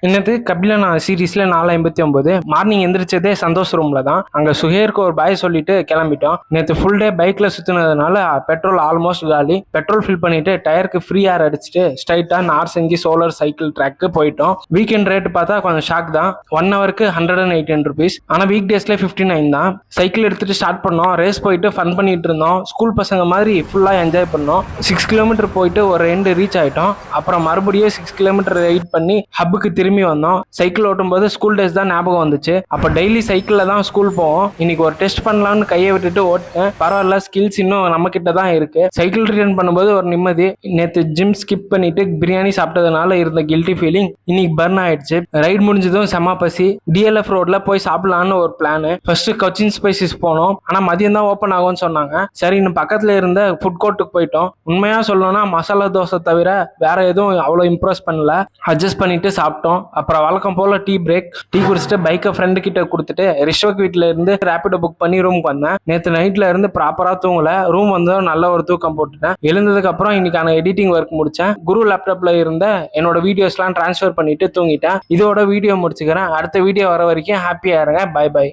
இன்னது கபிலனா சீரீஸ்ல 4:59 மார்னிங் எந்திரிச்சதே சந்தோஷ் ரூம்ல தான். அங்க சுஹேருக்கு ஒரு பாய் சொல்லிட்டு கிளம்பிட்டோம். நேற்று ஃபுல் டே பைக்ல சுத்தினதுனால பெட்ரோல் ஆல்மோஸ்ட் காலி. பெட்ரோல் ஃபில் பண்ணிட்டு டயருக்கு ஃப்ரீ ஏர் அடிச்சுட்டு ஸ்ட்ரைட்டா நார்செங்கி சோலர் சைக்கிள் ட்ராக்கு போயிட்டோம். வீக்கெண்ட் ரேட் பார்த்தா கொஞ்சம் ஷாக் தான். 1 ஹவருக்கு 118 ருபீஸ். ஆனா வீக் டேஸ்ல 59 தான். சைக்கிள் எடுத்துட்டு ஸ்டார்ட் பண்ணோம். ரேஸ் போயிட்டு ஃபன் பண்ணிட்டு இருந்தோம். ஸ்கூல் பசங்க மாதிரி ஃபுல்லா என்ஜாய் பண்ணோம். 6 கிலோமீட்டர் போயிட்டு ஒரு எண்டு ரீச் ஆயிட்டோம். அப்புறம் மறுபடியும் 6 கிலோமீட்டர் ரைட் பண்ணி ஹப்புக்கு திரும்பி வந்தோம். சைக்கிள் ஓட்டும் போது ஸ்கூல் டேஸ் தான் ஞாபகம் வந்துச்சு. அப்ப டெய்லி சைக்கிள்ல தான் ஸ்கூல் போவோம். இன்னைக்கு ஒரு டெஸ்ட் பண்ணலாம்னு கையை விட்டுட்டு ஓட்டேன். பரவாயில்ல, ஸ்கில்ஸ் இன்னும் நம்ம கிட்ட தான் இருக்கு. சைக்கிள் ரிட்டர்ன் பண்ணும்போது ஒரு நிம்மதி. நேத்து ஜிம் ஸ்கிப் பண்ணிட்டு பிரியாணி சாப்பிட்டதுனால இருந்த கில்ட்டி ஃபீலிங் இன்னைக்கு பர்ன் ஆயிடுச்சு. ரைட் முடிஞ்சதும் செம பசி. டிஎல்எஃப் ரோட்ல போய் சாப்பிடலான்னு ஒரு பிளான். ஃபர்ஸ்ட் கொச்சின் ஸ்பைசஸ் போனோம். ஆனா மதியம் தான் ஓப்பன் ஆகும்னு சொன்னாங்க. சரி, இன்னும் பக்கத்துல இருந்த ஃபுட் கோர்ட்டுக்கு போயிட்டோம். உண்மையா சொல்லணும்னா மசாலா தோசை தவிர வேற எதுவும் அவ்வளவு இம்ப்ரெஸ் பண்ணல. அட்ஜஸ்ட் பண்ணிட்டு சாப்பிட்டோம். அப்புறம் வழக்கம் போல டீ பிரேக். டீ குடிச்சிட்டு பைக்கை ஃப்ரெண்டு கிட்ட கொடுத்துட்டு ரிஷ்வக் வீட்டுல இருந்து ரேபிடோ புக் பண்ணி ரூமுக்கு வந்தேன். நேற்று நைட்ல இருந்து ப்ராப்பரா தூங்கல. ரூம் வந்து நல்ல ஒரு தூக்கம் போட்டுட்டேன். எழுந்ததுக்கு அப்புறம் இன்னைக்கான எடிட்டிங் ஒர்க் முடிச்சேன். குரு லேப்டாப்ல இருந்த என்னோட வீடியோஸ்லாம் டிரான்ஸ்ஃபர் பண்ணிட்டு தூங்கிட்டேன். இதோட வீடியோ முடிச்சுக்கிறேன். அடுத்த வீடியோ வர வரைக்கும் ஹாப்பியா இருங்க. Bye by.